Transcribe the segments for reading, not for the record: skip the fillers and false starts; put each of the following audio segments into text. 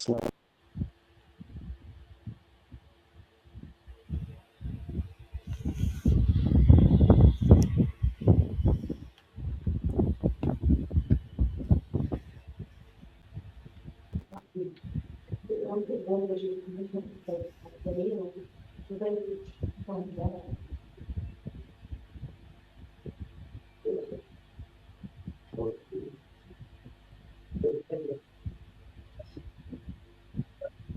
अस्सलाम। Hello.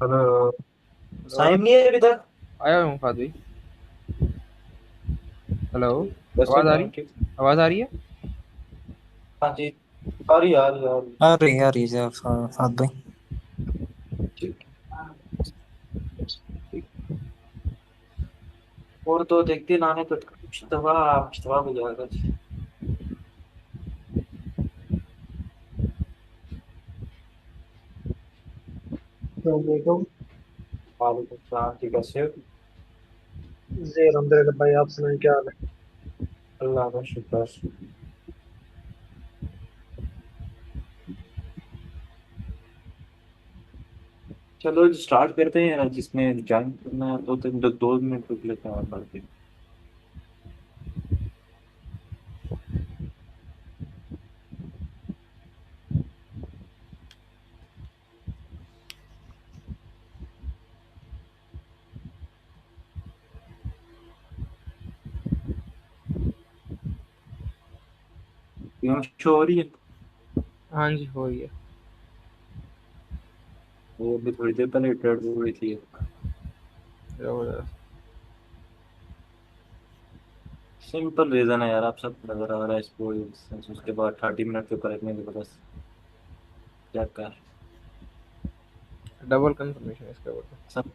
Hello. Saim नहीं है अभी तक। आया हूँ फाद भाई। हेलो। बस आवाज़ ठीक आ है, रही? ठीक। आवाज़ आ रही है? हाँ जी। आ रही आ रही आ रही। आ रही है फाहद भाई। ठीक। ठीक। और तो देखते ना ने तो मुश्तबा मुश्तबा को जाएगा जी। वालेकुम। वालेकुम सलाम, ठीक है। जी अलहमदिल्ला भाई, आप सुनाए क्या हाल है? अल्लाह का शुक्र। चलो स्टार्ट करते हैं यार, जिसमें ज्वाइन करना है तो 2 मिनट रुक लेते हैं और बढ़ते। यहाँ शो हो रही है। हाँ जी, हो रही है। वो भी थोड़ी देर पहले ट्रेड हो रही थी। ज़बरदस्त। सिंपल रीजन है यार, आप सब नजर आ रहा है इसको। उसके बाद 30 मिनट के ऊपर इतने जबरदस्त क्या कर डबल कंफर्मेशन इसके ऊपर। सब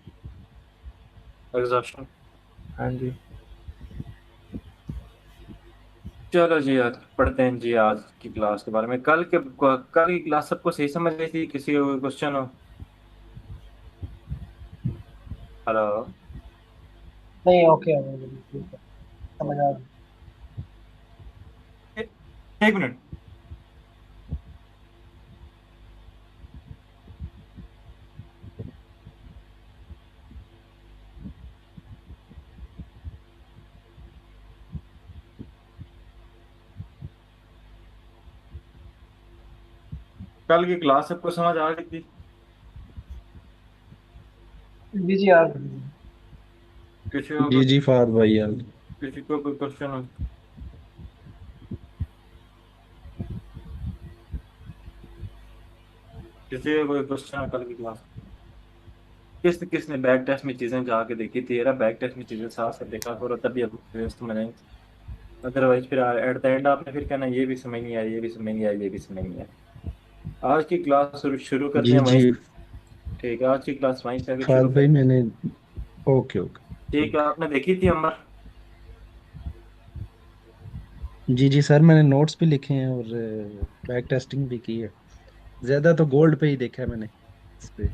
एग्जॉस्शन। हाँ जी। चलो जी यार, पढ़ते हैं जी आज की क्लास के बारे में। कल की क्लास सबको सही समझ रही थी? किसी को क्वेश्चन हो? हेलो। नहीं, ओके है भाई, ठीक है, समझ आ रहा ए- एक मिनट। कल की क्लास सबको समझ आ रही थी? है। जी यार। किसी को जी जी फाद भाई यार। किसी को कोई क्वेश्चन हो? किसी को कोई क्वेश्चन हो कल की क्लास? किसने बैक टेस्ट में चीजें जाके देखी थी? यार बैक टेस्ट में चीजें साफ साफ देखा करो, तभी अब तो मैंने। अदरवाइज फिर एट द एंड आपने फिर कहना ये भी समझ नहीं आया, ये भी समझ नहीं आया, ये भी समझ नहीं आया। आज की क्लास शुरू शुरू करते जी हैं वहीं जी से। ठीक है, आज की क्लास वहीं से आगे शुरू फाद भाई करते हैं। मैंने। Okay okay. ठीक है, आपने देखी थी अमर? जी जी सर, मैंने नोट्स भी लिखे हैं और बैक टेस्टिंग भी की है। ज्यादा तो गोल्ड पे ही देखा है मैंने इस पे।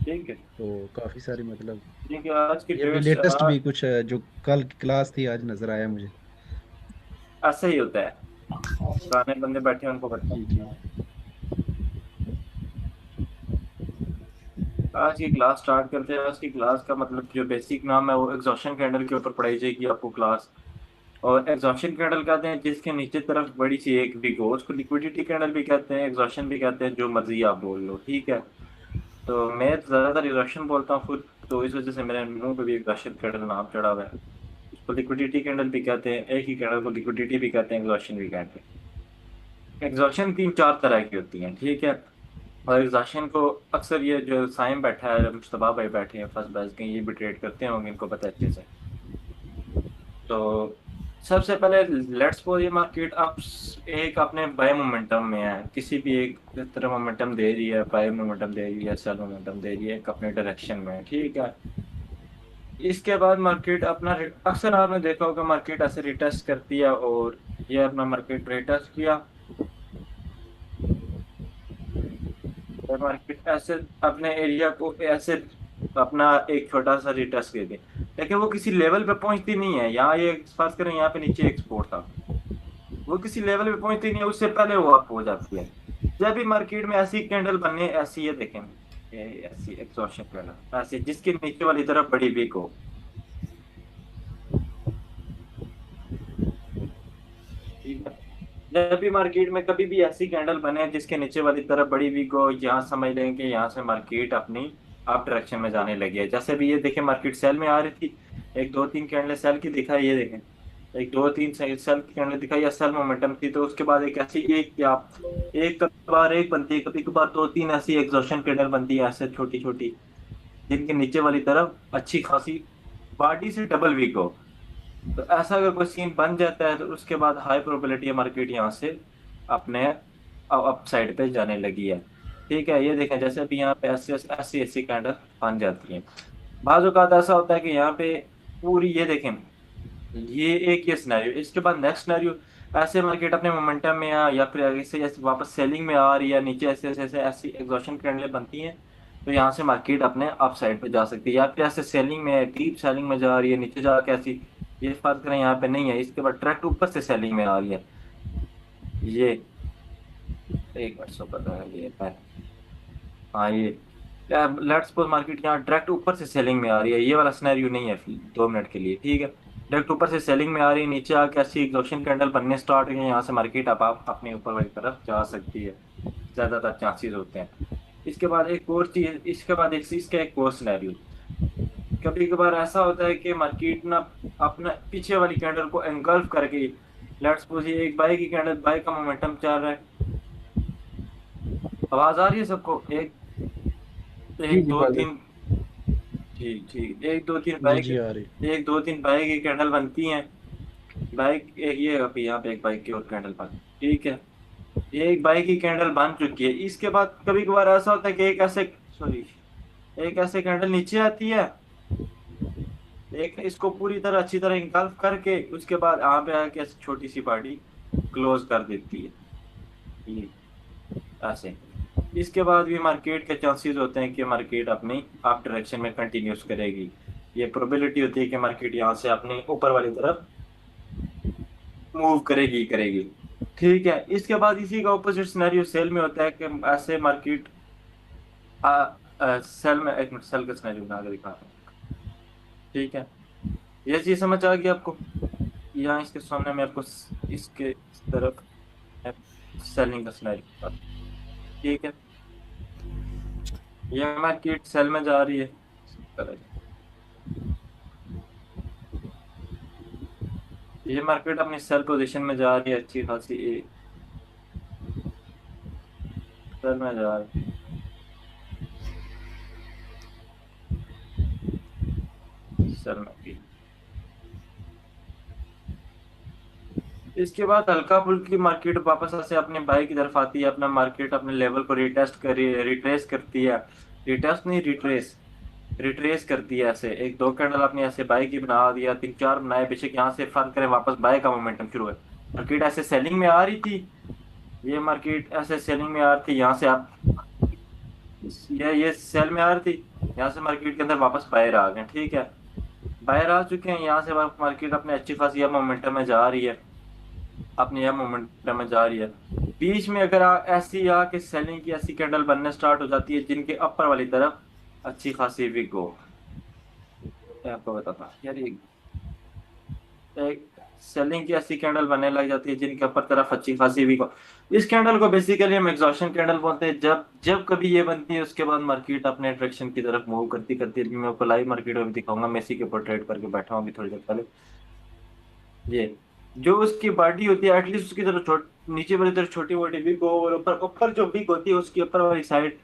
ठीक है। तो काफी सारी मतलब ठीक है, आज की ये अभी डेट्स लेटेस्ट भी कुछ जो कल की क्लास थी आज नजर आया मुझे। ऐसा ही होता है। पुराने बंदे बैठे हैं उनको पता जी जी। है। आज की क्लास स्टार्ट करते हैं। आज की क्लास का मतलब जो बेसिक नाम है वो एग्जॉशन कैंडल के ऊपर पढ़ाई जाएगी आपको क्लास। और एग्जॉशन कैंडल कहते हैं जिसके नीचे तरफ बड़ी सी एक विग हो, उसको लिक्विडिटी कैंडल भी कहते हैं, एग्जॉशन भी कहते हैं, जो मर्जी आप बोल लो। ठीक है। तो मैं ज्यादातर एग्जॉशन बोलता हूँ खुद, तो इस वजह से मेरे मुंह पे भी एग्जॉशन कैंडल नाम चढ़ा हुआ है। उसको लिक्विडिटी कैंडल भी कहते हैं, एक ही कैंडल को लिक्विडिटी भी कहते हैं, एग्जॉशन भी कहते हैं। एग्जॉशन 3-4 तरह की होती हैं, ठीक है। और एग्जॉशन को अक्सर ये जो साइम बैठा है, मुश्तबा भाई बैठे हैं फर्स्ट बैच के, ये भी ट्रेड करते होंगे, इनको पता है अच्छे से। तो सबसे पहले लेट्स सपोज ये मार्केट आप एक अपने बाय मोमेंटम में है, किसी भी एक तरह मोमेंटम दे रही है, बाय मोमेंटम दे रही है, सेल मोमेंटम दे रही है एक अपने डायरेक्शन में, ठीक है। इसके बाद मार्केट अपना अक्सर आपने देखा होगा मार्केट ऐसे रिटेस्ट करती है, और ये अपना मार्केट रिटेस्ट किया और मार्केट ऐसे अपने एरिया को ऐसे अपना एक छोटा सा रिटेस्ट दे दे। लेकिन वो किसी लेवल पे पहुंचती नहीं है। यहाँ ये फर्ज करें, यहाँ पे नीचे एक्सपोर्ट था, वो किसी लेवल पे पहुंचती नहीं है, उससे पहले वो अप हो जाती है। जब भी मार्केट में ऐसी कैंडल बनने, ऐसी ये देखें, ये ऐसी एग्जॉशन कैंडल ऐसे जिसके नीचे वाली तरफ बड़ी वीक हो। ठीक है, जब भी मार्केट में कभी भी ऐसी कैंडल बने जिसके नीचे वाली तरफ बड़ी वीक हो, यहाँ समझ लें कि यहाँ से मार्केट अपनी अप डायरेक्शन में जाने लगी है। जैसे भी ये देखें मार्केट सेल में आ रही थी, एक दो तीन कैंडल सेल की दिखाई, ये देखें एक दो तीन सेल की कैंडल दिखाई या सेल मोमेंटम थी, तो उसके बाद एक ऐसी एक या एक बार एक बनती है, कभी कभार दो तीन ऐसी एग्जॉशन कैंडल बनती है ऐसे छोटी छोटी, जिनके नीचे वाली तरफ अच्छी खासी बॉडी से डबल वीक हो। तो ऐसा अगर कोई सीन बन जाता है तो उसके बाद हाई प्रोबेबिलिटी है मार्केट यहाँ से अपने अप साइड पे जाने लगी है। ठीक है, ये देखें जैसे अभी यहाँ पे ऐसी ऐसी ऐसी कैंडल बन जाती है। बाज़ औक़ात ऐसा होता है कि यहाँ पे पूरी ये देखें, ये एक ये सिनेरियो, इसके बाद नेक्स्ट सिनेरियो ऐसे मार्केट अपने मोमेंटम में या फिर आगे से जैसे वापस सेलिंग में आ रही है, नीचे ऐसे ऐसे ऐसे ऐसी एग्जॉशन कैंडलें बनती हैं, तो यहाँ से मार्केट अपने अप साइड पे जा सकती है, या फिर ऐसे सेलिंग में डीप सेलिंग में जा रही है, नीचे जाके ऐसी ये फर्क करें यहाँ पे नहीं है, इसके बाद डायरेक्ट ऊपर से सेलिंग में आ रही है। ये एक मिनट सो पता है ये है। हाँ ये लेट्स सपोज मार्केट यहाँ डायरेक्ट ऊपर से सेलिंग में आ रही है, ये वाला सिनेरियो नहीं है 2 मिनट के लिए। ठीक है, डायरेक्ट ऊपर से सेलिंग में आ रही है, नीचे आके ऐसी एग्जॉशन कैंडल बनने स्टार्ट हुई है, यहाँ से मार्केट आप अपने ऊपर वाली तरफ जा सकती है, ज़्यादातर चांसेस होते हैं। इसके बाद एक और चीज़, इसके बाद एक इसका एक और सिनेरियो, कभी कभार ऐसा होता है कि मार्केट ना अपना पीछे वाली कैंडल को एंगल्फ करके, लेट्स सपोज ये एक बाई की कैंडल, बाई का मोमेंटम चल रहा है, आवाज आ रही है सबको? एक जी एक जी दो फादर। तीन ठीक ठीक, एक दो तीन जी बाइक, जी आ रही। एक दो तीन बाइक की कैंडल बनती हैं। बाइक एक ये अभी यहाँ पे एक बाइक की और कैंडल बन, ठीक है, ये एक बाइक की कैंडल बन चुकी है। इसके बाद कभी कभार ऐसा होता है कि एक ऐसे सॉरी एक ऐसे कैंडल नीचे आती है, एक इसको पूरी तरह अच्छी तरह इंगल्फ करके उसके बाद यहाँ पे आके ऐसे छोटी सी पार्टी क्लोज कर देती है, ये ऐसे। इसके बाद भी मार्केट के चांसेस होते हैं कि मार्केट अपनी अप डायरेक्शन में कंटिन्यूस करेगी, ये प्रोबेबिलिटी होती है कि मार्केट यहाँ से अपनी ऊपर वाली तरफ मूव करेगी करेगी। ठीक है, इसके बाद इसी का ऑपोजिट सिनेरियो सेल में होता है कि ऐसे मार्केट सेल में, एक मिनट सेल का सिनेरियो बना के दिखाता हूँ। ठीक है, ये चीज समझ आ गई आपको? यहाँ इसके सामने मैं आपको इसके इस तरफ सेलिंग का सिनेरियो, ठीक है, ये मार्केट सेल में जा रही है, ये मार्केट अपनी सेल पोजीशन में जा रही है, अच्छी खासी सेल में जा रही है। सेल में भी इसके बाद हल्का फुल्की मार्केट वापस से अपने बाई की तरफ आती है, अपना मार्केट अपने लेवल को रिटेस्ट कर रिट्रेस करती है, रिटेस्ट नहीं रिट्रेस करती है। ऐसे एक दो कैंडल अपनी ऐसे बाई की बना दिया, तीन चार बनाए, बेशक यहाँ से फर्क करें वापस बाई का मोमेंटम शुरू है। मार्केट ऐसे सेलिंग में आ रही थी, ये मार्केट ऐसे सेलिंग में आ रही थी, यहाँ से आप ये सेल में आ रही थी, यहाँ से मार्केट के अंदर वापस बाहर आ गए। ठीक है, बाहर आ चुके हैं, यहाँ से मार्केट अपने अच्छी खासी मोमेंटम में जा रही है, अपने यह मोमेंटम में जा रही है। बीच में अगर ऐसी आके सेलिंग की ऐसी कैंडल बनने स्टार्ट हो जाती है जिनके अपर वाली तरफ अच्छी खासी विक हो, आपको बताता यार, एक सेलिंग की ऐसी कैंडल बनने लग जाती है जिनके ऊपर तरफ अच्छी खासी विक हो, इस कैंडल को बेसिकली हम एग्जॉशन कैंडल बोलते हैं। जब जब कभी ये बनती है उसके बाद मार्केट अपने डायरेक्शन की तरफ मूव करती करती है। मैं आपको लाइव मार्केट में भी दिखाऊंगा, मैं इसी के ऊपर ट्रेड करके बैठा हूँ अभी थोड़ी देर पहले। ये जो उसकी बॉडी होती है एटलीस्ट उसकी तरफ नीचे वाली तरफ छोटी मोटी विक हो, और ऊपर ऊपर जो विक होती है उसकी ऊपर वाली साइड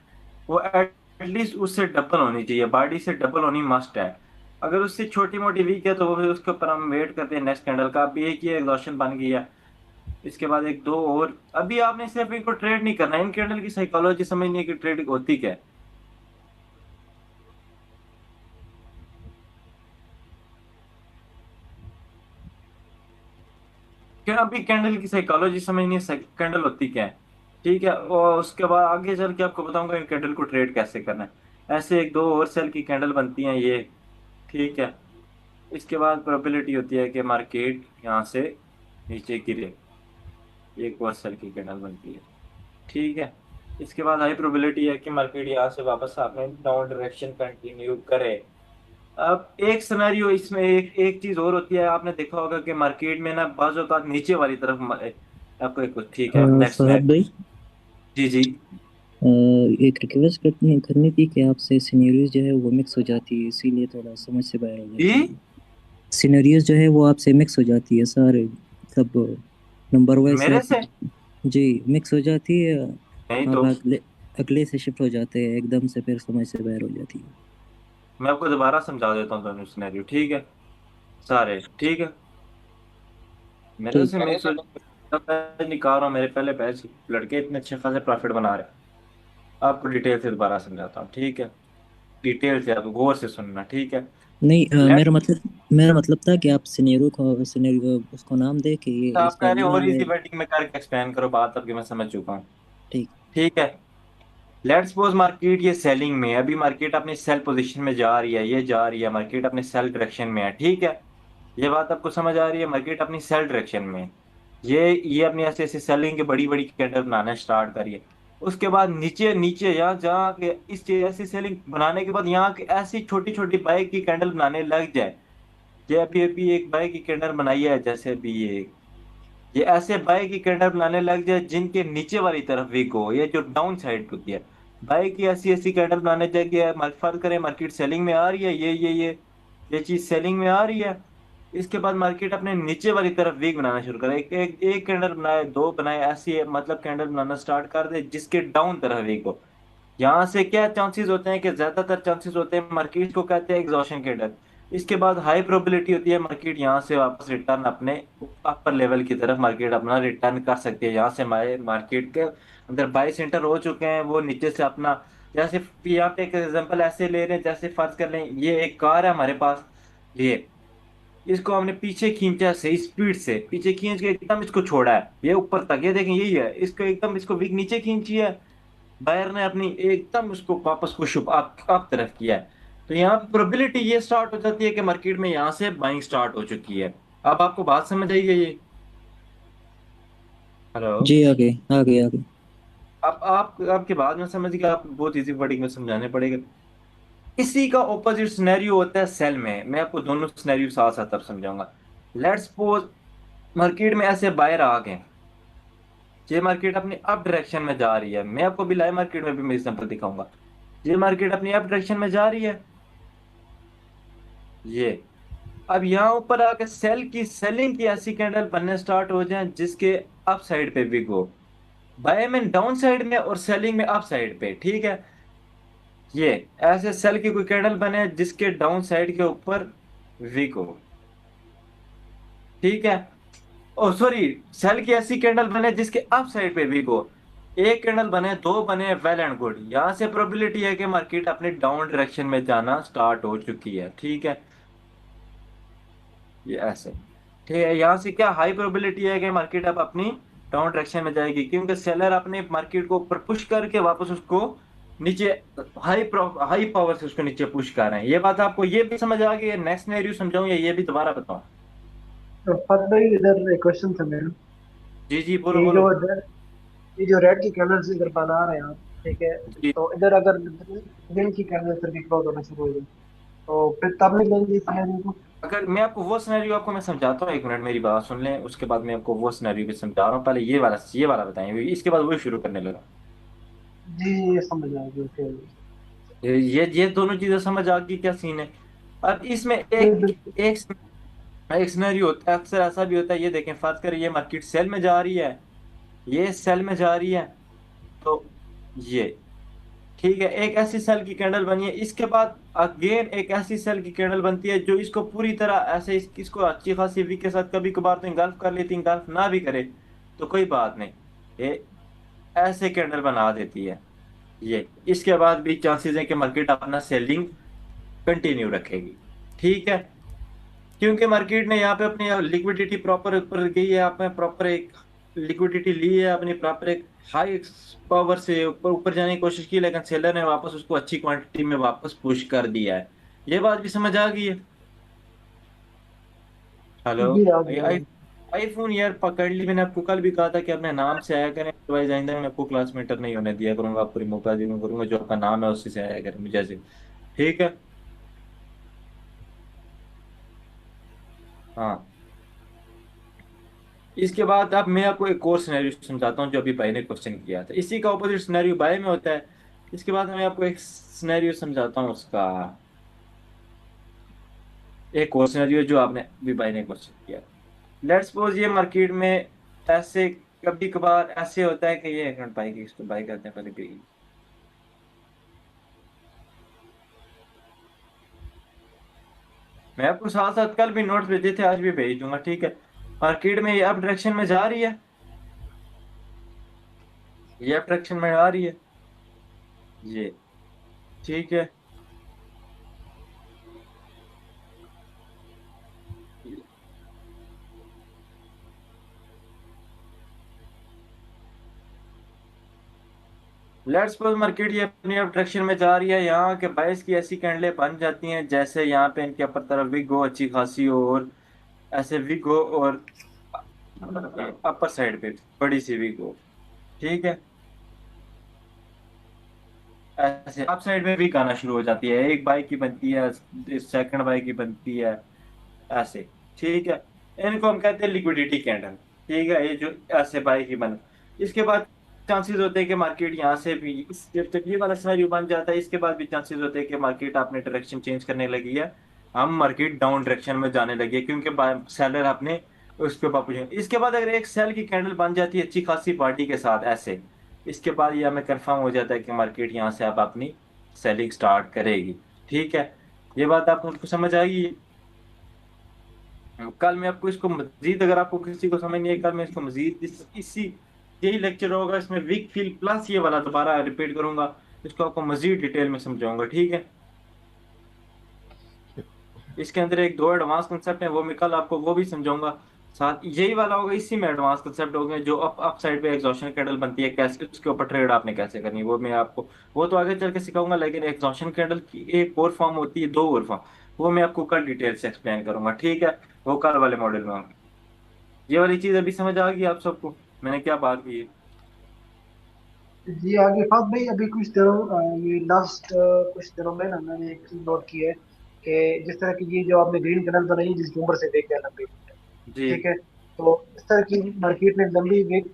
वो एटलीस्ट उससे डबल होनी चाहिए, बॉडी से डबल होनी मस्ट है। अगर उससे छोटी मोटी वीक है तो वो फिर उसके ऊपर हम वेट करते हैं नेक्स्ट कैंडल का। अभी एक ये एग्जॉशन बन गई है, इसके बाद एक दो और। अभी आपने सिर्फ इनको ट्रेड नहीं करना, इन कैंडल की साइकोलॉजी समझनी है कि ट्रेडिंग होती क्या है। क्या अभी कैंडल की साइकोलॉजी समझनी है, कैंडल होती क्या है। ठीक है, और उसके बाद आगे चल के आपको बताऊंगा इन कैंडल को ट्रेड कैसे करना है। ऐसे एक दो और सेल की कैंडल बनती हैं ये, ठीक है। इसके बाद प्रोबेबिलिटी होती है कि मार्केट यहाँ से नीचे गिरे, एक और सेल की कैंडल बनती है, ठीक है। इसके बाद हाई प्रोबेबिलिटी है कि मार्केट यहाँ से वापस अपने डाउन डायरेक्शन कंटिन्यू करे। अब एक सिनेरियो इसमें एक चीज और होती है, आपने देखा होगा कि मार्केट में ना बाज़ औक़ात नीचे वाली तरफ आपको एक ठीक है नेक्स्ट फहद भाई, जी जी एक रिक्वेस्ट करनी थी कि आपसे सिनेरियोज जो है वो मिक्स हो जाती है, इसीलिए थोड़ा समझ से बाहर हो जाती जी है। सिनेरियोज जो है वो आपसे मिक्स हो जाती है सारे, सब नंबर वाइज मेरे से जी मिक्स हो जाती है, नहीं और तो अगले से शिफ्ट हो जाते हैं एकदम से, फिर समझ से बाहर हो जाती है। मैं आपको दोबारा समझा देता हूँ दोनों सिनेरियो, ठीक है सारे, ठीक है। मेरे ठीक। से मैं निकाल रहा हूँ, मेरे पहले पैसे लड़के इतने अच्छे खासे प्रॉफिट बना रहे हैं। आपको डिटेल से दोबारा समझाता हूँ, ठीक है, डिटेल से आप गौर से सुनना, ठीक है। नहीं, लेट्स मेरा मतलब था कि आप सिनेरियो उसको नाम दे के ये आप इसका कह रहे हो ये और है। इजी वर्डिंग में करके एक्सप्लेन करो, बात आपकी मैं समझ चुका हूँ, ठीक। ठीक है। लेट्स सपोज मार्केट ये सेलिंग में है, अभी मार्केट अपनी सेल पोजीशन में जा रही है, ये जा रही है मार्केट अपने सेल डायरेक्शन में है, ठीक है। ये बात आपको समझ आ रही है, मार्केट अपनी सेल डायरेक्शन में है। ये अपनी ऐसे ऐसे सेलिंग की बड़ी बड़ी कैंडल बनाना स्टार्ट करिए। उसके बाद नीचे नीचे यहाँ जहाँ के इस ऐसी सेलिंग बनाने के बाद यहाँ की ऐसी छोटी छोटी बाइक की कैंडल बनाने लग जाए। ये अभी अभी एक बाइक की कैंडल बनाई है, जैसे अभी ये ऐसे बाई की कैंडल बनाने लग जाए जिनके नीचे वाली तरफ वीक हो, ये जो डाउन साइड होती है बाई की ऐसी ऐसी कैंडल बनाने लगे। फर्ज करें मार्केट सेलिंग में आ रही है, ये चीज सेलिंग में आ रही है। इसके बाद मार्केट अपने नीचे वाली तरफ वीक बनाना शुरू करे, एक कैंडल बनाए, दो बनाए, ऐसी है मतलब कैंडल बनाना स्टार्ट कर दे जिसके डाउन तरफ वीक हो। यहाँ से क्या चांसेस होते हैं कि ज्यादातर चांसेस होते हैं, मार्केट को कहते हैं एग्जॉशन कैंडल। इसके बाद हाई प्रोबेबिलिटी होती है मार्केट यहाँ से वापस रिटर्न अपने अपर लेवल की तरफ मार्केट अपना रिटर्न कर सकती है। यहाँ से हमारे मार्केट के अंदर बाई सेंटर हो चुके हैं, वो नीचे से अपना, जैसे यहाँ पे एक एग्जांपल ऐसे ले रहे हैं, जैसे फर्ज कर लें ये एक कार है हमारे पास, ये इसको हमने पीछे खींचा है, सही स्पीड से पीछे खींच के एकदम इसको छोड़ा है ये ऊपर तक, ये देखें यही है, इसको एकदम इसको वीक नीचे खींची है, बायर ने अपनी एकदम उसको वापस पुश अप तरफ किया है। तो यहाँ प्रोबेबिलिटी ये स्टार्ट हो जाती है कि मार्केट में यहाँ से बाइंग स्टार्ट हो चुकी है। अब आपको बात समझ आई है ये? हेलो, जी आगे आगे आगे। अब आप आपके बाद में समझ गए, आप बहुत इजी वर्डिंग में समझाने पड़ेगा। इसी का ऑपोजिट सिनेरियो होता है सेल में, मैं आपको दोनों सिनेरियो साथ साथ अब समझाऊंगा। लेट्स सपोज मार्केट में ऐसे बायर आ गए, ये मार्केट अपनी अप डायरेक्शन में जा रही है, मैं आपको भी लाइव मार्केट में भी मैं एग्जांपल दिखाऊंगा। ये मार्केट अपनी अप डायरेक्शन में जा रही है, ये अब यहाँ ऊपर आके सेलिंग की ऐसी कैंडल बनने स्टार्ट हो जाए जिसके अप साइड पे भी गो, बाय में डाउन साइड में और सेलिंग में अप साइड पे, ठीक है। ये ऐसे सेल की कोई कैंडल बने जिसके डाउन साइड के ऊपर वीक हो, ठीक है। ओ सॉरी, सेल की ऐसी कैंडल बने जिसके अप साइड पे वीक हो, एक कैंडल बने, दो बने, वेल एंड गुड। यहाँ से प्रोबेबिलिटी है कि मार्केट अपने डाउन डायरेक्शन में जाना स्टार्ट हो चुकी है, ठीक है। ये ऐसे, ठीक है। यहाँ से क्या हाई प्रोबेबिलिटी है कि मार्केट अब अपनी डाउन डायरेक्शन में जाएगी, क्योंकि सेलर अपने मार्केट को ऊपर पुश करके वापस उसको नीचे हाई पावर से उसको नीचे पुश कर रहे हैं। ये बात आपको ये भी समझ आ गई? नेक्स्ट सिनेरियो समझाऊं या ये भी दोबारा बताऊं? तो फत भाई इधर एक क्वेश्चन था मेरा। जी जी बोलो ये बोलो। ये जो रेड की कैंडल्स इधर बना रहे हैं आप, ठीक है, जी, तो इधर अगर दिन की कैंडल फिर भी क्लोज होना शुरू हो जाए तो फिर तब नहीं लेंगे इस सिनेरियो को? अगर मैं आपको वो सिनेरियो आपको मैं समझाता हूँ, एक मिनट मेरी बात सुन लें, उसके बाद मैं आपको वो सिनेरियो भी समझा रहा हूँ। पहले ये वाला बताएं, इसके बाद वही शुरू करने लगा। जी ये समझ आ गया, ओके। ये दोनों चीजें समझ आ गई क्या सीन है? अब इसमें एक बिल्कुल। एक एक सिनेरियो होता है, अक्सर ऐसा भी होता है, ये देखें फर्ज करें ये मार्केट सेल में जा रही है, ये सेल में जा रही है, तो ये ठीक है, एक ऐसी सेल की कैंडल बनी है। इसके बाद अगेन एक ऐसी सेल की कैंडल बनती है जो इसको पूरी तरह ऐसे इसको अच्छी खासी वीक के साथ कभी कभार तो इंगल्फ कर लेती है, इंगल्फ ना भी करे तो कोई बात नहीं, ये ऐसे कैंडल बना देती है। ये इसके बाद भी चांसेस है कि मार्केट अपना सेलिंग कंटिन्यू रखेगी, ठीक है, क्योंकि मार्केट ने यहाँ पे अपनी लिक्विडिटी प्रॉपर ऊपर गई है, आपने प्रॉपर एक लिक्विडिटी ली है अपनी, प्रॉपर एक हाई पावर से ऊपर ऊपर जाने की कोशिश की, लेकिन सेलर ने वापस उसको अच्छी क्वांटिटी में वापस पुश कर दिया है। ये बात भी समझ आ गई है? हेलो, जी आ आई गया। आई आईफोन यार पकड़ ली, मैंने आपको कल भी कहा था कि अपने नाम से आया करें, अदरवाइज आइंदा मैं आपको क्लास में एंटर नहीं होने दिया करूंगा, आपको मौका दिया करूंगा, जो आपका नाम है उसी से आया करें मुझे जैसे। ठीक है। हाँ। इसके बाद अब मैं आपको एक और सिनेरियो समझाता हूँ जो अभी भाई ने क्वेश्चन किया था, इसी का ऑपोजिट सिनेरियो बाय में होता है। इसके बाद मैं आपको एक सिनेरियो समझाता हूँ उसका, एक और सिनेरियो जो आपने अभी भाई ने क्वेश्चन किया। लेट्स सपोज ये मार्केट में ऐसे कभी कभार ऐसे होता है कि ये एक मिनट भाई की इसको बाय करते हैं पहले भी। मैं आपको साथ साथ कल भी नोट्स भेजे थे, आज भी भेज दूंगा। ठीक है। मार्केट में ये अप डायरेक्शन में जा रही है, ये अप डायरेक्शन में आ रही है ये। ठीक है। लेट्स सपोज मार्केट ये अपनी अप डायरेक्शन में जा रही है, यहाँ के बाइस की ऐसी कैंडलें बन जाती हैं जैसे यहाँ पे इनके अपर तरफ विग हो अच्छी खासी हो, और ऐसे विग हो, और अपर साइड पे बड़ी सी विग हो। ठीक है। ऐसे अप साइड में विग आना शुरू हो जाती है, एक बाइक की बनती है, सेकंड बाइक की बनती है, ऐसे। ठीक है। इनको हम कहते हैं लिक्विडिटी कैंडल। ठीक है। ये जो ऐसे बाइक की बन, इसके बाद चांसेस होते हैं कि मार्केट यहाँ से भी जब तक ये वाला सिनेरियो बन जाता है, इसके बाद भी चांसेस होते हैं कि मार्केट अपने डायरेक्शन चेंज करने लगी है, हम मार्केट डाउन डायरेक्शन में जाने लगी है क्योंकि सेलर अपने उसके बाद पूछे। इसके बाद अगर एक सेल की कैंडल बन जाती है अच्छी खासी पार्टी के साथ ऐसे, इसके बाद ये हमें कंफर्म हो जाता है कि मार्केट यहाँ से अब अपनी सेलिंग स्टार्ट करेगी। ठीक है। ये बात आपको समझ आएगी। कल मैं आपको इसको मजीद, अगर आपको किसी को समझ नहीं है, कल मैं इसको मजीद इसी यही लेक्चर होगा, इसमें वीक फील प्लस ये वाला दोबारा रिपीट करूंगा, इसको आपको मजीद डिटेल में समझाऊंगा। ठीक है। इसके अंदर एक दो एडवांस कंसेप्ट है, वो मैं कल आपको वो भी समझाऊंगा। साथ यही वाला होगा, इसी में एडवांस कंसेप्ट हो गए जो अप साइड पे एग्जॉशन कैंडल बनती है, कैसे उसके ऊपर ट्रेड आपने कैसे करनी है, वो मैं आपको वो तो आगे चल के सिखाऊंगा। लेकिन एग्जॉशन कैंडल की एक और फॉर्म होती है, दो और फॉर्म, वो मैं आपको कल डिटेल से एक्सप्लेन करूंगा। ठीक है। वो कल वाले मॉडल में होंगे। ये वाली चीज अभी समझ आ गई आप सबको मैंने क्या बात की है? जी आगे फात भाई, अभी कुछ दिनों ये लास्ट कुछ दिनों में ना मैंने एक चीज नोट की है कि जिस तरह की ये जो आपने ग्रीन कलर बनाई जिसकी उम्र से देख लिया लंबी, जी। ठीक है, तो इस तरह की मार्केट में लंबी वेग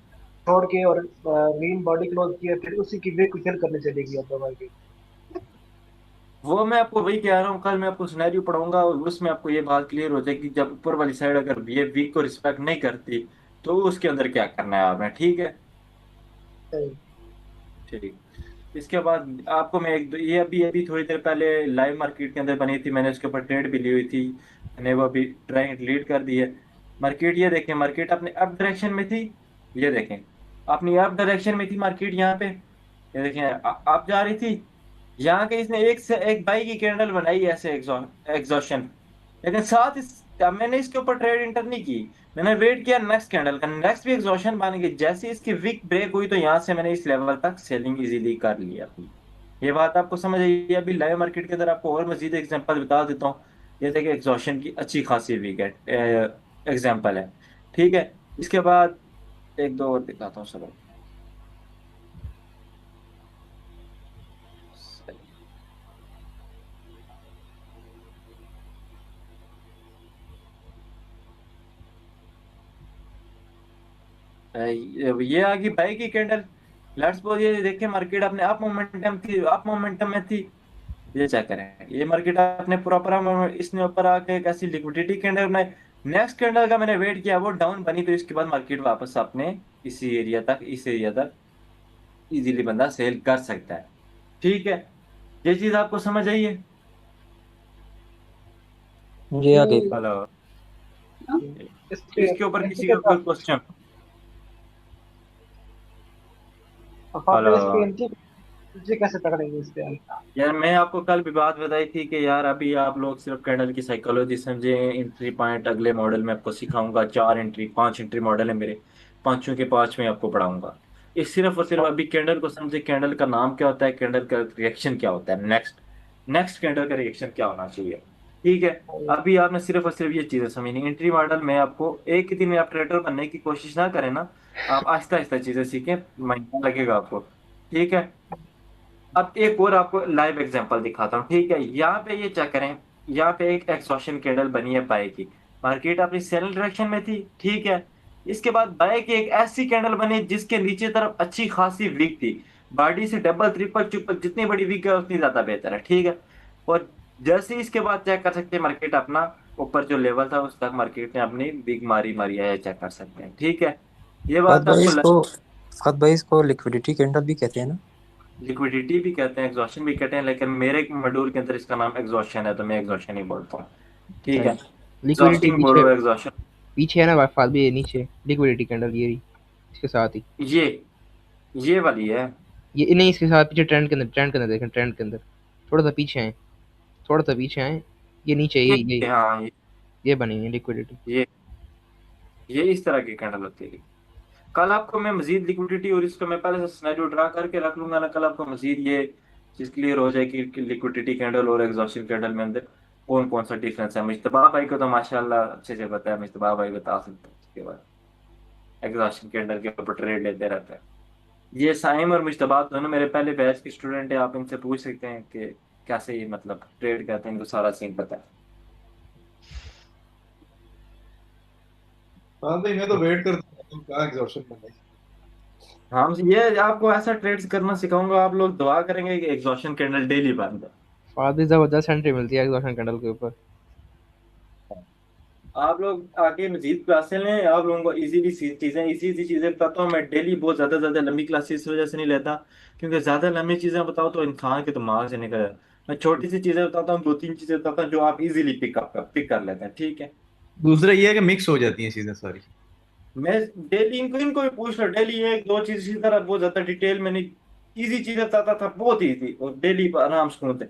छोड़ के और ग्रीन बॉडी क्लोज किया, फिर उसी की वेग को फिल करने चलेगी अब मार्केट। वो मैं आपको वही कह रहा हूँ, कल मैं आपको सिनेरियो पढ़ाऊंगा और उसमें आपको ये बात क्लियर हो जाएगी, जब ऊपर वाली साइड अगर ये वीक को रिस्पेक्ट नहीं करती तो उसके अंदर क्या करना है आपने। ठीक है। ठीक। इसके बाद आपको मैं एक ये अभी अभी थोड़ी देर पहले लाइव मार्केट के अंदर बनी थी, मैंने उसके ऊपर ट्रेड भी ली हुई थी, मैंने वो अभी ट्राई डिलीट कर दी है। मार्केट ये देखें, मार्केट अपने अप डायरेक्शन में थी, ये देखें अपनी अप डायरेक्शन में थी मार्केट यहाँ पे, ये देखें अप जा रही थी। यहाँ के इसने एक से एक बाई की कैंडल बनाई ऐसे एग्जॉशन, लेकिन साथ इस अब मैंने इसके ऊपर ट्रेड इंटर नहीं की, मैंने वेट किया नेक्स्ट कैंडल का, नेक्स्ट भी एग्जॉशन बन गई, जैसे इसकी विक ब्रेक हुई तो यहाँ से मैंने इस लेवल तक सेलिंग इजीली कर लिया अपनी। ये बात आपको समझ आई? अभी लाइव मार्केट के अंदर आपको और मजीद एग्जांपल बता देता हूँ। ये देखिए एग्जॉशन की अच्छी खासी वीक है एग्जांपल है। ठीक है। इसके बाद एक दो और दिखाता हूँ चलो। ये आ गई बाई की कैंडल। लेट्स सपोज ये देखिए मार्केट अपने अप मोमेंटम थी, अप मोमेंटम में थी, ये चेक करें ये मार्केट अपने प्रॉपर इसने ऊपर आके एक ऐसी लिक्विडिटी कैंडल बनाई, नेक्स्ट कैंडल का मैंने वेट किया वो डाउन बनी, तो इसके बाद मार्केट वापस अपने इसी एरिया तक, इस एरिया तक इजीली बंदा सेल कर सकता है। ठीक है। ये चीज आपको समझ आई है? जी आगे। हेलो। इसके इसके ऊपर किसी इसके का कोई क्वेश्चन? फात हेलो। इसके एंट्री एंट्री कैसे पकड़ेंगे इस पे हम? यार मैं आपको कल भी बात बताई थी कि यार अभी आप लोग सिर्फ कैंडल की साइकोलॉजी समझे, एंट्री पॉइंट अगले मॉडल में आपको सिखाऊंगा, चार एंट्री पांच एंट्री मॉडल है मेरे, पांचों के पांच में आपको पढ़ाऊंगा। इस सिर्फ और सिर्फ अभी कैंडल को समझे, कैंडल का नाम क्या होता है, कैंडल का रिएक्शन क्या होता है, नेक्स्ट नेक्स्ट कैंडल का रिएक्शन क्या होना चाहिए। ठीक है। अभी आपने सिर्फ और सिर्फ ये चीजें समझनी, एंट्री मॉडल में आपको एक ही दिन में आप ट्रेडर बनने की कोशिश ना करें ना, आप आहिस्ता आहिस्ता चीजें सीखें, महीना लगेगा आपको। ठीक है। अब एक और आपको लाइव एग्जांपल दिखाता हूँ। ठीक है, यहाँ पे ये चेक करें, यहाँ पे एक एक्सॉशन कैंडल बनी है बाय की, मार्केट अपनी सेल डायरेक्शन में थी। ठीक है। इसके बाद बाय की एक ऐसी कैंडल बनी जिसके नीचे तरफ अच्छी खासी वीक थी, बॉडी से डबल ट्रिपल ट्रिपल जितनी बड़ी वीक है उतनी ज्यादा बेहतर है। ठीक है। और जैसे ही इसके बाद चेक कर सकते हैं मार्केट अपना ऊपर जो लेवल था उस तक मार्केट ने अपनी वीक मारी मारी है, चेक कर सकते हैं। ठीक है। ये फहद बात भाई आपको इसको फहद भाई इसको लिक्विडिटी कैंडल भी कहते हैं ना? लिक्विडिटी भी कहते हैं, एग्जॉशन भी कहते हैं, लेकिन मेरे मॉड्यूल के अंदर इसका नाम एग्जॉशन है तो मैं एग्जॉशन ही बोलता हूँ। ठीक है। लिक्विडिटी एग्जॉस्टिंग पीछे बोलो, एग्जॉशन। पीछे है ना फाद भी, नीचे लिक्विडिटी कैंडल ये रही, इसके साथ ही ये ये वाली है। ये नहीं, इसके साथ पीछे ट्रेंड के अंदर देखें, ट्रेंड के अंदर थोड़ा सा पीछे आए, थोड़ा सा पीछे आए, ये नीचे ये हाँ ये बनी है लिक्विडिटी। ये इस तरह की कैंडल होती है। कल आपको मैं मजीद लिक्विडिटी और इसको मैं पहले से सिनेरियो ड्रा करके रख लूंगा ना, कल आपको मजीद ये चीज क्लियर हो जाएगी कि लिक्विडिटी कैंडल और एग्जॉस्टिव कैंडल में अंदर कौन कौन सा डिफरेंस है। मुश्तबा भाई को तो माशाल्लाह अच्छे से पता है, मुश्तबा भाई बता सकते हैं। उसके बाद एग्जॉस्टिव कैंडल के ऊपर ट्रेड लेते रहते हैं। ये साइम और मुश्तबा दोनों मेरे पहले बैच के स्टूडेंट है, आप इनसे पूछ सकते हैं कि कैसे ये मतलब ट्रेड करते हैं, इनको सारा सीन पता है। हाँ भाई मैं तो वेट करता हूँ कहाँ एग्जॉशन बने। हाँ, ये आपको ऐसा ट्रेड्स करना सिखाऊंगा, आप लोग दुआ करेंगे कि एग्जॉशन कैंडल डेली बंद है। फाद भी जबरदस्त एंट्री मिलती है एग्जॉशन कैंडल के ऊपर। आप लोग आगे मजीद क्लासें लें, आप लोगों को इजीली चीजें बताता हूँ। मैं डेली बहुत ज्यादा लंबी क्लासेस इस वजह से नहीं लेता क्योंकि ज्यादा लंबी चीजें बताओ तो इंसान के दिमाग से निकल जाए। मैं छोटी सी चीजें बताता हूँ, 2-3 चीजें बताता हूँ जो आप इजीली पिक कर लेते हैं। ठीक है। दूसरा ये है कि मिक्स हो जाती हैं चीजें सारी। मैं डेली इनको भी पूछ लो, डेली 1-2 चीज इसी तरह बहुत ज्यादा डिटेल में नहीं, इजी चीजें बताता था, बहुत ईजी और डेली आराम से सुनते।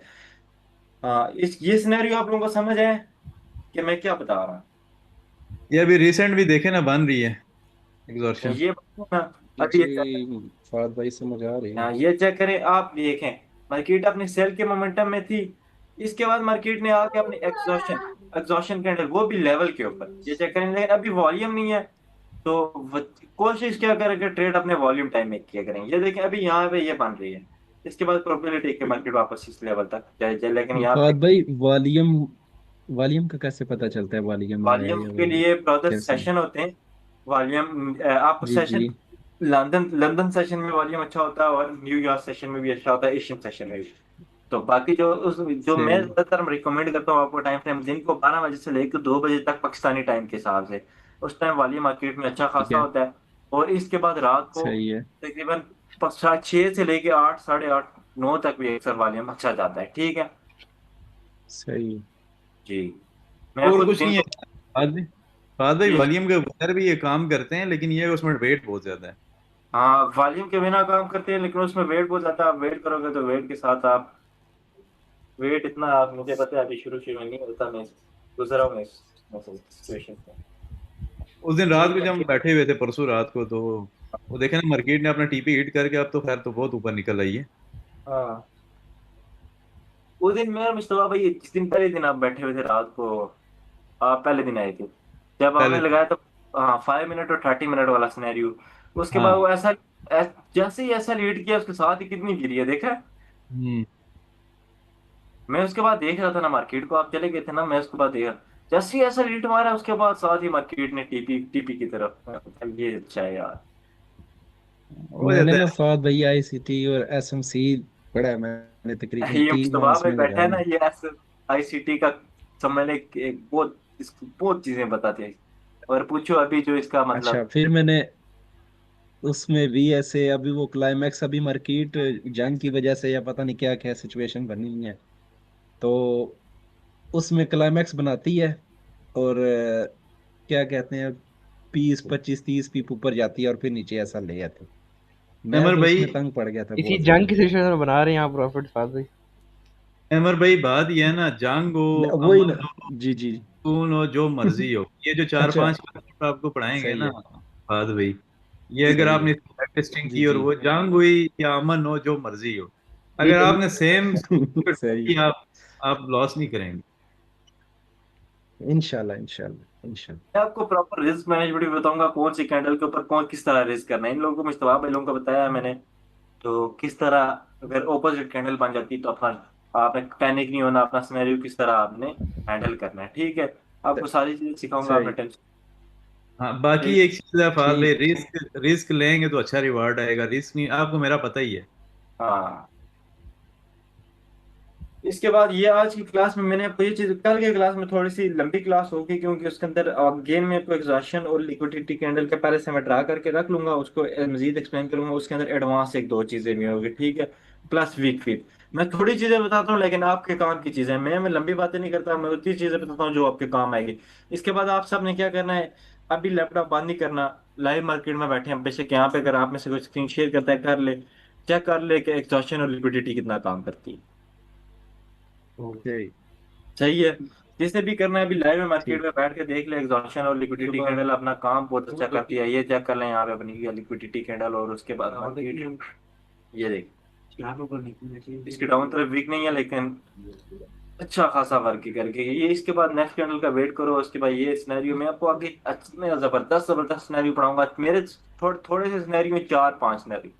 हाँ, ये सिनेरियो आप लोगों को समझ है कि मैं क्या बता रहा हूँ? ये अभी रिसेंट भी देखे ना बन रही है एग्जॉशन। ये ना अभी जी फहद भाई समझ आ रही है। हाँ, ये चेक करें, आप देखें मार्केट अपनी सेल के मोमेंटम में थी, इसके बाद मार्केट ने आके अपनी एग्जॉशन कैंडल वो भी लेवल के ऊपर, ये चेक करें, लेकिन अभी वॉल्यूम नहीं है तो कोशिश क्या करें कि ट्रेड अपने वॉल्यूम टाइम में किया करें। ये देखें अभी यहाँ पे ये बन रही है, इसके बाद प्रोबेबिलिटी के मार्केट वापस इस लेवल तक जाए, लेकिन यहाँ पे फहद भाई वॉल्यूम वॉल्यूम का कैसे पता चलता है वॉल्यूम में है वॉल्यूम या के लिए ब्रदर कैसे? सेशन होते हैं। वॉल्यूम आपको जी सेशन जी लंदन सेशन में वॉल्यूम अच्छा होता है और न्यूयॉर्क सेशन में भी अच्छा होता है, एशियन सेशन में भी। तो बाकी जो मैं सही। ज्यादातर रिकमेंड करता हूँ आपको टाइम फ्रेम दिन को 12 बजे से लेकर 2 बजे तक पाकिस्तानी टाइम के हिसाब से, उस टाइम वॉल्यूम मार्केट में अच्छा ठीक खासा है। होता है। और इसके बाद रात को सही है। तकरीबन 6 से लेके 8, 8:30, 9 तक भी अक्सर वॉल्यूम अच्छा जाता है। ठीक है सही। जी। मैं और खुद कुछ दिन नहीं है। को फहद भाई जी वॉल्यूम के बगैर भी ये काम करते हैं लेकिन ये उसमें वेट बहुत ज्यादा है। हाँ, वॉल्यूम के बिना काम करते हैं लेकिन उसमें वेट बहुत ज्यादा, आप वेट करोगे तो वेट के साथ आप वेट इतना, आप मुझे पता है अभी शुरू शुरू में नहीं होता, मैं गुजरा हूँ इस सिचुएशन से। उस दिन रात को ठीक जब हम है। बैठे हुए थे परसों रात को तो वो देखे ना मार्केट ने अपना टीपी हिट करके अब तो खैर तो बहुत ऊपर निकल आई है। हाँ, उस दिन मैं और मुस्तफा भाई जिस दिन पहले दिन आप बैठे हुए थे रात को, आप पहले दिन आए थे जब आपने पहले लगाया तो, हाँ 5 मिनट और 30 मिनट वाला सिनेरियो, उसके बाद हाँ। वो जैसे ही ऐसा लीड किया उसके साथ ही कितनी गिरी है देखा है? हम्म। मैं उसके बाद देख रहा था ना मार्केट को, आप चले गए थे ना, मैं उसके बाद देख रहा जैसे ही ऐसा लीड मारा उसके बाद साथ ही मार्केट ने टीपी टीपी की तरफ, ये अच्छा है यार। हो मैंने जाता ना है। फहद भाई आईसीटी और एसएमसी पढ़ा है, मैंने तकरीबन ये 3 माह मुस्तफा भाई इसमें बैठा है लगाए ना, हैं। ये ऐसे आईसीटी का समझ ले एक बहुत बहुत चीजें बताते हैं। और पूछो अभी जो इसका अच्छा मतलब, फिर मैंने उसमें भी ऐसे अभी वो क्लाइमैक्स अभी मार्केट जंग की वजह से या पता नहीं क्या क्या सिचुएशन बनी हुई है, तो उसमें क्लाइमैक्स बनाती है और क्या कहते हैं 20 25 30 पीप ऊपर जाती है और फिर नीचे ऐसा ले आते हैं। मैं अमर तो भाई उसमें तंग पड़ गया था इसी बहुत जंग ज्यादा। की सिचुएशन में बना रहे हैं आप प्रॉफिट फाद भाई। अमर भाई बात ये है ना, जंग हो वही ना। अमन हो जी जी। सुकून हो जो मर्जी हो, ये जो चार अच्छा। पांच concept आपको पढ़ाएंगे सही ना है। फहद भाई, ये अगर सही है। आपने टेस्टिंग जी की और जी। वो जंग हुई या अमन हो जो मर्जी हो, अगर ठीक है। आपने सेम सही। आप लॉस नहीं करेंगे। इंशाल्लाह इंशाल्लाह इंशाल्लाह। मैं आपको प्रॉपर रिस्क मैनेजमेंट भी बताऊंगा, कौन सी कैंडल के ऊपर कौन किस तरह रिस्क करना है। इन लोगों को, मुश्तबा भाई लोगों को बताया है मैंने। तो किस तरह अगर ऑपोजिट कैंडल बन जाती तो अपना, आपने पैनिक नहीं होना, अपना सिनेरियो किस तरह आपने हैंडल करना है। ठीक है, आपको सारी चीजें सिखाऊंगा, आपने सही। टेंशन। हाँ, बाकी ठीक। एक चीज है फाद भाई, ठीक ठीक। रिस्क रिस्क लेंगे तो अच्छा रिवार्ड आएगा, रिस्क नहीं आपको मेरा पता ही है। हाँ, इसके बाद ये आज की क्लास में मैंने आपको ये चीज, कल की क्लास में थोड़ी सी लंबी क्लास होगी क्योंकि उसके अंदर गेन में आपको एग्जॉशन और लिक्विडिटी कैंडल के पहले से मैं ड्रा करके रख लूंगा, उसको मजीद एक्सप्लेन करूंगा। उसके अंदर एडवांस एक दो चीजें भी होगी, ठीक है, प्लस वीक फीट। मैं थोड़ी चीजें बताता हूँ लेकिन आपके काम की चीजें, मैं लंबी बातें नहीं करता, मैं उतनी चीजें बताता हूँ जो आपके काम आएगी। इसके बाद आप सब ने क्या करना है, अभी लैपटॉप बंद नहीं करना, लाइव मार्केट में बैठे हैं बेशक, यहाँ पे अगर आप में से कोई स्क्रीन शेयर करता है कर ले, चेक कर ले कि एग्जॉशन और लिक्विडिटी कितना काम करती है। ओके। सही है, जिसे भी करना है अभी लाइव में मार्केट ठीक। में बैठ के देख ले, एग्जॉशन और लिक्विडिटी कैंडल अपना काम बहुत अच्छा करती है। ये चेक कर लें यहाँ पे अपनी लिक्विडिटी कैंडल, और उसके बाद मार्केट ये देख, इसकी डाउन तरफ वीक नहीं है लेकिन अच्छा खासा वर्क करके ये। इसके बाद नेक्स्ट कैंडल का वेट करो, उसके बाद ये सिनेरियो मैं आपको आगे अच्छा जबरदस्त जबरदस्त सिनेरियो पढ़ाऊंगा। मेरे थोड़े से सिनेरियो में 4-5 सिनेरियो,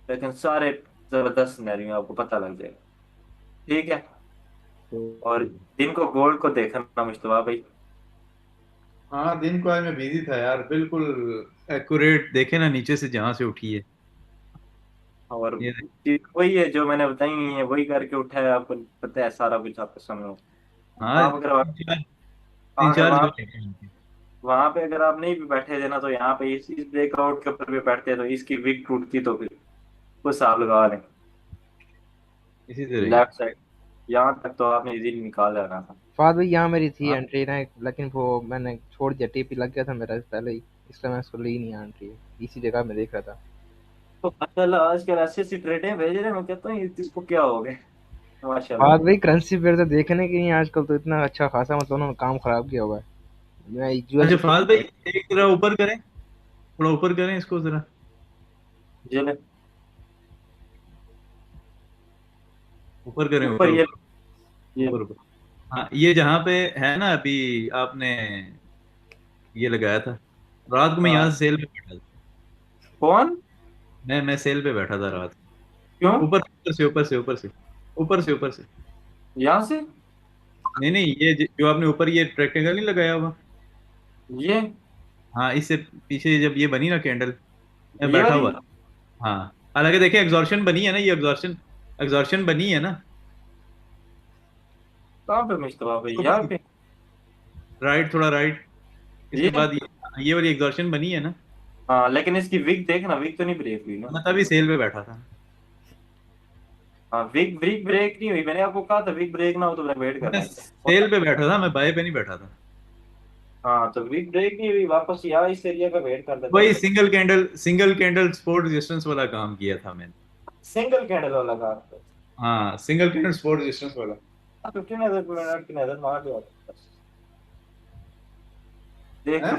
लेकिन सारे जबरदस्त सिनेरियो आपको पता लग जाएगा। ठीक है, और दिन को गोल्ड को देखना मुश्तबा भाई। हाँ, दिन को आज मैं बिजी था यार, बिल्कुल एक्यूरेट देखे ना, नीचे से जहां से उठी है और ये। चीज वही है जो मैंने बताई हुई है, वही करके उठा है, आपको पता है सारा कुछ आपके सामने। हाँ, आप अगर तीन अगर चार वहां जो देखे। वहां पे अगर आप नहीं भी बैठे थे ना, तो यहाँ पे इस ब्रेकआउट के ऊपर भी बैठते तो इसकी विग टूटती तो फिर कुछ हिसाब लगा लें। इसी तरह ही। लेफ्ट साइड यहाँ तक तो आपने इजीली निकाल लेना था। फाद भाई यहाँ मेरी थी हाँ, एंट्री ना, लेकिन वो मैंने छोड़ दिया, टीपी लग गया था मेरा पहले ही, इसलिए मैं उसको ली नहीं एंट्री, इसी जगह में देख रहा था। तो माशाल्लाह आजकल ऐसी ऐसी ट्रेडें भेज रहे हैं, मैं कहता हूँ इसको क्या हो गया माशाल्लाह। फाद भाई करेंसी पेयर तो देखने की नहीं आजकल, तो इतना अच्छा खासा मतलब उन्होंने काम खराब किया हुआ है। मैं अच्छा यूएसडी फाज भाई, एक जरा ऊपर करें, थोड़ा ऊपर करें इसको जरा, जी ले, ऊपर करें, ऊपर ऊपर ऊपर ये ऊपर ऊपर। हाँ, ये जहाँ पे है ना, अभी आपने ये लगाया था, रात को मैं यहाँ हाँ। से सेल पे बैठा था। कौन? मैं सेल पे बैठा था रात क्यों? को। ऊपर ऊपर से ऊपर से ऊपर से ऊपर से ऊपर से। यहाँ से? नहीं नहीं, ये जो आपने ऊपर ये रेक्टेंगल नहीं लगाया हुआ, ये हाँ, इससे पीछे जब ये बनी ना कैंडल, मैं ये बैठा वाली? हुआ था। हाँ, हालांकि देखिए एग्जॉर्शन बनी है ना, ये एग्जॉर्शन एग्जॉर्शन बनी है ना। कहाँ पे मुश्तबा भाई, यहाँ पे? राइट, थोड़ा राइट, इसके ये बाद ये वाली एग्जॉर्शन बनी है ना। हाँ, लेकिन इसकी विग देखना, विग तो नहीं ब्रेक हुई ना। मैं तभी सेल पे बैठा था। हाँ, विग विग ब्रेक नहीं हुई, मैंने आपको कहा था विग ब्रेक ना हो तो वेट करना मैं है। सेल पे बैठा था, मैं बाय पे नहीं बैठा था। हाँ, तो विग ब्रेक नहीं हुई, वापस यहाँ इस एरिया का वेट कर देता वही हूँ। सिंगल कैंडल सपोर्ट रेजिस्टेंस वाला काम किया था मैंने। सिंगल कैंडल वाला काम। हाँ, सिंगल कैंडल सपोर्ट रेजिस्टेंस वाला। 15 मिनट की नजर मार दो आप। देख, हैं?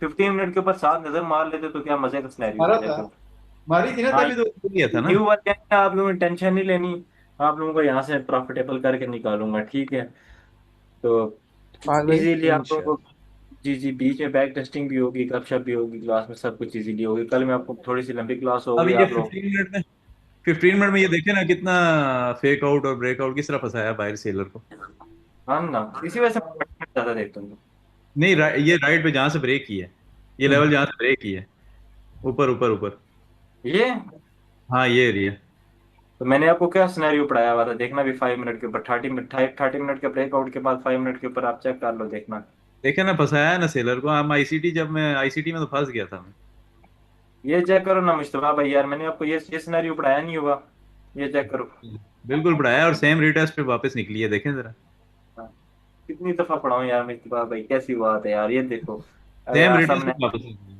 15 मिनट के ऊपर साथ नजर मार लेते तो क्या मजे का सिनेरियो मारा हो था, जाता। मारी थी ना हाँ, तभी तो किया था ना। न्यू वाले हैं, आप लोगों ने टेंशन नहीं लेनी, आप लोगों को यहाँ से प्रॉफिटेबल करके निकालूंगा, ठीक है। तो फाद भाई इजीली आप लोगों को, इंशाल्लाह। जी जी, बीच में बैक टेस्टिंग भी होगी, गपशप भी होगी, क्लास में सब कुछ इजीली होगी। कल में आपको थोड़ी सी लंबी क्लास अब होगी, ये आप लोग। 15 मिनट में ये देखे ना कितना फेक आउट और ब्रेकआउट किस तरह फंसाया बायर सेलर को। हाँ ना, इसी वजह से मैं ज्यादा देखता हूँ। नहीं, ये राइट पे जहां से ब्रेक की है, ये लेवल जहां से ब्रेक की है, ऊपर ऊपर ऊपर। ये हाँ, ये एरिया। तो मैंने आपको क्या सिनेरियो पढ़ाया हुआ था, देखना भी 5 मिनट के ऊपर, 30 मिनट के ब्रेकआउट के बाद 5 मिनट के ऊपर आप चेक कर लो, देखना। देखे ना, फंसाया है ना सेलर को। हम आईसीटी, जब मैं आईसीटी में तो फंस गया था मैं। ये चेक करो ना मुश्तबा भाई, यार मैंने आपको ये सिनेरियो पढ़ाया नहीं होगा, ये चेक करो। बिल्कुल बढ़ाया, और सेम रिटेस्ट पे वापस निकली है, देखें जरा। हाँ, कितनी दफा पढ़ाऊं यार मुश्तबा भाई, कैसी बात है यार, ये देखो अगर सेम आप रिटेस्ट सामने। पे वापस निकली है।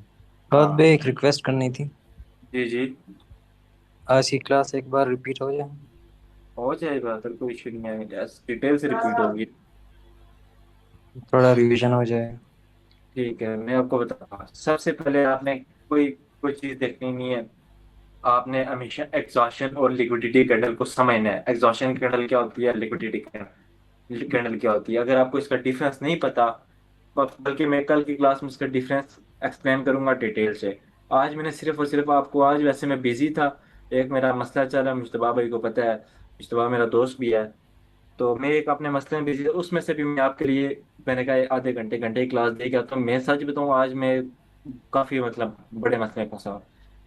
फहद हाँ, भाई एक रिक्वेस्ट करनी थी, जी जी, आज की क्लास एक बार रिपीट हो जाए। हो जाएगा तो कोई इशू नहीं है, डिटेल से रिपीट होगी। थोड़ा रिवीजन हो जाए। ठीक है, मैं आपको बताऊंगा, सबसे पहले आपने कोई कोई चीज देखनी नहीं है, आपने हमेशा एग्जॉशन और लिक्विडिटी कैंडल को समझना है। एग्जॉशन कैंडल क्या होती है, लिक्विडिटी कैंडल कैंडल क्या होती है। अगर आपको इसका डिफरेंस नहीं पता, बल्कि मैं कल की क्लास में इसका डिफरेंस एक्सप्लेन करूंगा डिटेल से। आज मैंने सिर्फ और सिर्फ आपको, आज वैसे मैं बिजी था, एक मेरा मसला चल रहा है, मुश्तबा भाई को पता है, मुश्तबा मेरा दोस्त भी है, तो मैं एक अपने मसले में बिजी था, उसमें से भी मैं आपके लिए, मैंने कहा आधे घंटे घंटे की क्लास देगा। तो मैं सच बताऊँ, आज मैं काफ़ी मतलब बड़े मसले में फंसा हूँ।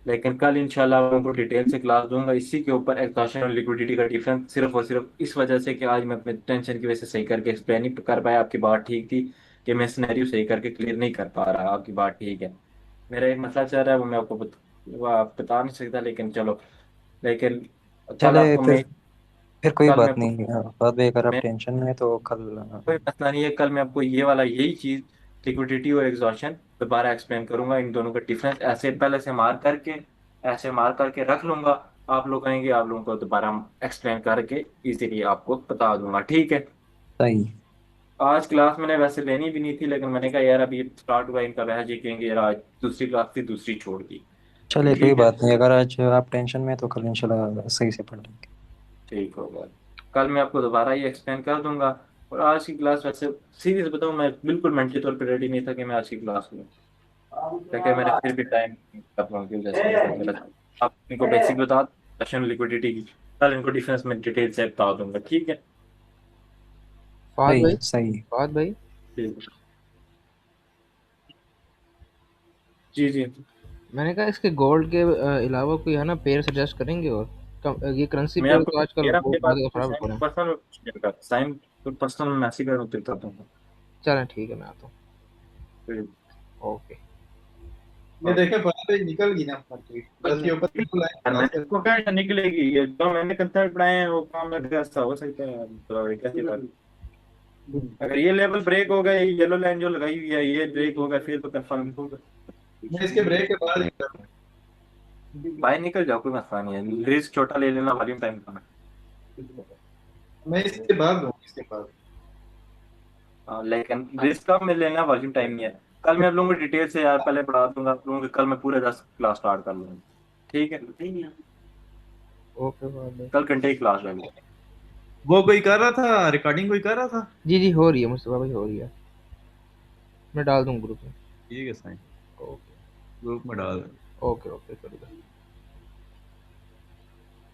लेकिन कल इंशाल्लाह मैं उनको डिटेल से क्लास दूंगा इसी के ऊपर, एक्सॉशन और लिक्विडिटी का डिफरेंस, सिर्फ और सिर्फ इस वजह से कि आज मैं अपने टेंशन की वजह से सही करके एक्सप्लेन नहीं कर पाया। आपकी बात ठीक थी कि मैं सिनेरियो सही करके क्लियर नहीं कर पा रहा, आपकी बात ठीक है। मेरा एक मसला चल रहा है, वो मैं आपको वो आप बता नहीं सकता, लेकिन चलो, लेकिन कल चले आपको मैं, फिर कोई कल मैं बात नहीं। बाद में अगर आप मैं टेंशन में हैं, तो कल कोई मसला नहीं है, कल मैं आपको ये वाला यही चीज, लिक्विडिटी और एग्जॉशन दोबारा एक्सप्लेन करूंगा। इन दोनों का डिफरेंस ऐसे पहले से मार्क करके, ऐसे मार्क करके रख लूंगा। आप लोग कहेंगे, आप लोगों को दोबारा एक्सप्लेन करके इजीली आपको बता दूंगा, ठीक है। सही। आज क्लास मैंने वैसे लेनी भी नहीं थी, लेकिन मैंने कहा यार अभी स्टार्ट हुआ, इनका बहस जी कहेंगे यार, आज दूसरी क्लास थी दूसरी छोड़ दी। चले कोई ठीक है, बात नहीं, अगर आज आप टेंशन में हैं, तो कल इंशाल्लाह सही से पढ़ लेंगे। ठीक होगा। कल मैं आपको दोबारा ये एक्सप्लेन कर दूंगा। और आज की क्लास वैसे सीरियस बताऊं, मैं बिल्कुल मेंटली तौर पर रेडी नहीं था कि मैं आज की क्लास लूँ, क्योंकि मैंने फिर भी टाइम कर पाऊँ की वजह से मैं सोचा था आप इनको बेसिक बता सेशन लिक्विडिटी की, कल इनको डिफरेंस में डिटेल से बता दूंगा, ठीक है। फहद भाई, सही। फहद भाई, ठीक है। जी जी, मैंने कहा इसके गोल्ड के अलावा कोई है ना पेयर सजेस्ट करेंगे? और ये करेंसी मैं पेयर आपको तो आजकल मेरा बहुत आपके पास ज़्यादा खराब हो रहा है। पर्सनल पर्सनल मैसेज कर देता हूँ। चलें ठीक है, मैं आता हूँ। फिर- ओके। ये देखे बात निकल गई ना अपना बस के ऊपर बिल्कुल मैंने इसको क्या निकलेगी, ये जो मैंने कंसेप्ट पढ़ाए हैं वो काम में कैसा हो सकता है, तो ये कैसी बात। अगर ये लेवल ब्रेक हो गया, ये येलो लाइन जो लगाई हुई है ये ब्रेक होगा, फिर तो कंफर्म होगा। मैं इसके ब्रेक के बाद ही कर भाई निकल जाओ, कोई मसला नहीं है, रिस्क छोटा ले लेना, वॉल्यूम टाइम कम है। मैं इसके बाद दूँ इसके बाद। लेकिन रिस्क कम में लेना, वॉल्यूम टाइम नहीं है। कल मैं आप लोगों को डिटेल से यार पहले पढ़ा दूंगा आप लोगों को, कल मैं पूरे 10 क्लास स्टार्ट कर लूंगा, ठीक है। ओके फहद भाई। कल घंटे की क्लास लगी। वो कोई कर रहा था रिकॉर्डिंग, कोई कर रहा था। जी जी हो रही है मुस्तफा भाई, हो रही है। मैं डाल दूँ ग्रुप में। ठीक है साईं, ओके ग्रुप में डाल। ओके ओके, चलिए।